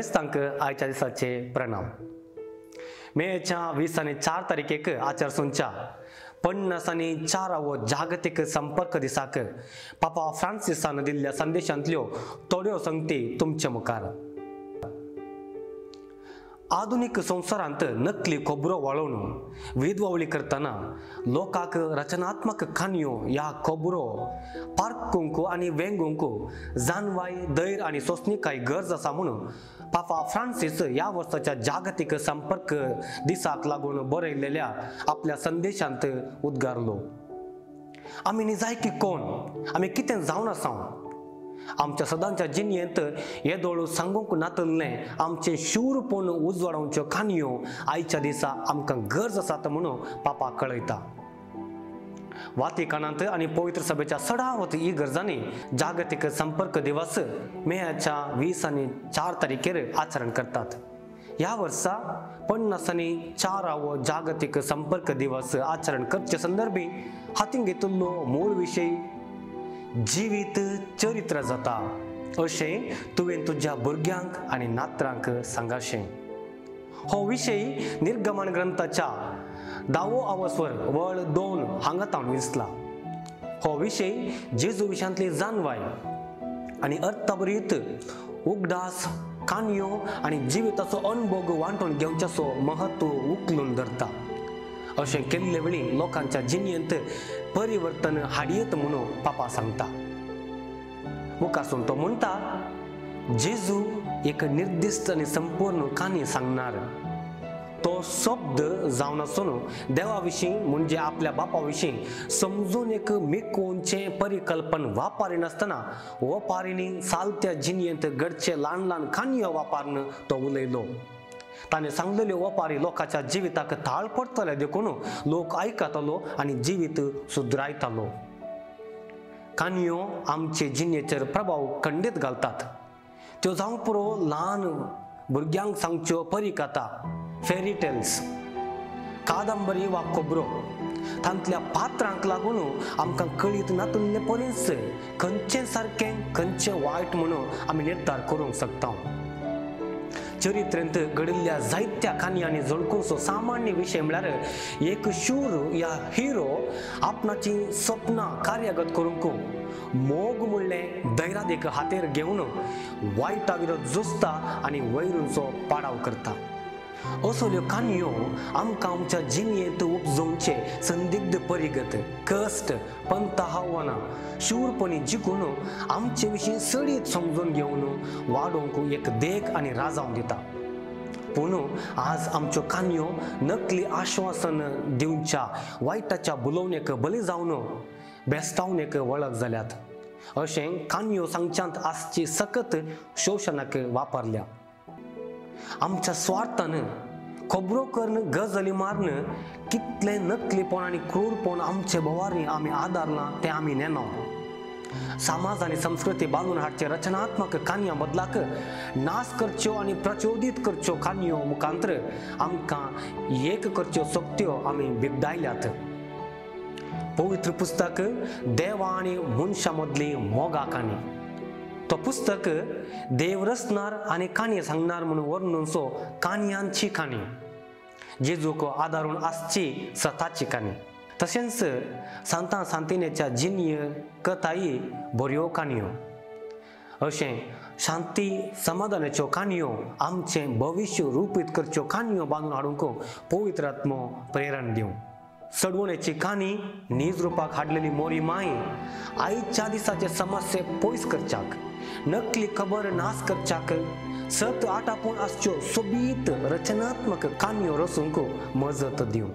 क्राइस्तांक आयच्या दिसाचे प्रणाम। मेच्या 20 आनी 4 तारखेक आचरसूनच्या 50 आनी 4वो जागतिक संपर्क दिसाक पापा फ्रांसिसान दिल्ल्या संदेशांतल्यो थोड्यो संगती तुमचे मुखार। आधुनिक संवसारांत नकली खबरो वळोवन विधवावळी करतना लोकांक रचनात्मक खाणयो ह्या खबरो पारखूंक आनी वेंगूंक जाणवाय धैर्य आनी सोंसणीकाय गरज आसा म्हणून पापा फ्रांसीस ह्या वर्साच्या जागतिक संपर्क दिसाक लागून बरयल्लेल्या आपल्या संदेशांत उद्गारलो। आमी निजायकी कोण, आमी कितें जावन आसा, आमच्या सदांच्या जिणेंत येदोळ सांगूंक नातल्लें आमचे शूरपण उजवाडावच्यो खाणयो आयच्या दिसा आमकां गरज आसात म्हणून पापा कळयता। वातिकानांत आनी पवित्र सभेच्या सडावत ही गरजांनी जागतिक संपर्क दिवस मेच्या 20 आनी 4 तारखेर आचरण करतात। ह्या वर्सा 50 आनी 4वो जागतिक संपर्क दिवस आचरण करचे संदर्भी हातीन घेतिल्लो मूळ विशय जीवित चरित्र जाता अशें तुवें तुज्या भुरग्यांक आनी नातरांक सांगाशें। हो विशय निर्गमन ग्रंथाच्या 10वो अवस्वर वळ 2 हांगा तावन दिसला। हो विशय जेजू विशयांतली जाणवाय आनी अर्थभरीत उगडास काणयो आनी जिविताचो अनुभव वांटून घेवच्याचो महत्व उखलून धरता। अशें केल्ले वेळी लोकांच्या जिणेंत परिवर्तन हाडयेत म्हणून पापा सांगता। मुखारसून तो म्हणटा, जेजू एक निर्दिष्ट आनी संपूर्ण काणी सांगणार। तो शब्द जावन आसून देवा विशीं म्हणजे आपल्या बापा विशीं समजून एक मेकोवचे परिकल्पन वापरिनासतना वपारिनी चालत्या जिणेंत घडचे ल्हान ल्हान काणयो वापरून तो उलयलो। ताणें सांगलेल्यो वपारी लोकांच्या जिविताक थाळ पडटले देखून लोक आयकतालो आनी जिवीत सुधरायतालो। काणयो आमचे जिणेचेर प्रभाव खंडीत घालतात। त्यो जावं पुरो ल्हान भुरग्यांक सांगच्यो परिकथा, फेरी टेल्स, कादंबरी वा खबरो, तांतल्या पात्रांक लागून आमकां कळीत नातल्ले परीस खंयचें सारकें खंयचें वायट म्हणून आमी निर्धार करूंक शकता। चरित्रांत घडिल्ल्या जायत्या काणयांनी जोडकुंचो सामान्य विशय म्हळ्यार एक शूर या हिरो आपणाची स्वप्नां कार्यगत करूंक मोग म्हणलें धैर्याक हातेर घेवन वायटा विरोध झुजता आनी वैरूंचो पाडाव करता। असल्यो काणयो आमकां आमच्या जिणेंत उपजोवचे संदिग्ध परिगत, कश्ट, पंत आव्हानां, शूरपणी जिखून आमचे विशीं सडीत समजून घेवन वाडोवंक एक देख आनी राजावन दिता। पूण आज आमच्यो काणयो नकली आश्वासन दिवच्या वायटाच्या बुलोवणेक बली जावन बेस्तावणेक वळख जाल्यात। अशें काणयो सांगच्यांत आसची सकत शोशणाक वापरल्या। आमच्या स्वार्थान खबरो करून गजाली मारून कितले नकलीपण आनी क्रूरपण आमचे बोवारी आमी आदारला ते आमी नेना। समाज आनी संस्कृती बांदून हाडचे रचनात्मक काणयां बदलाक नाश करच्यो आनी प्रचोदीत करच्यो काणयो मुखांतर आमकां एक करच्यो सक्त्यो आमी बिगडायल्यात। पवित्र पुस्तक देवा आनी मनशा मदली मोगा काणी। तो पुस्तक देव रचणार आनी काणी सांगणार म्हणून वर्णूंचो काणयांची काणी, जेजूक आदारून आसची सताची काणी। तशेंच सांता सांतिनेच्या जिणय कथाई बऱ्यो काणयो। अशें शांती समाधानाच्यो काणयो आमचें भविष्य रूपीत करच्यो काणयो बांदून हाडूंक पवित्र आत्मो प्रेरण दिवं। सडवणेची काणी नीज रुपाक हाडलेली मोरी माय आयच्या दिसाचे समस्ये पयस करच्याक, नकली खबर नाश करच्याक सत आटापून आसच्यो सोबीत रचनात्मक काणयो रचूंक मजत दिवं।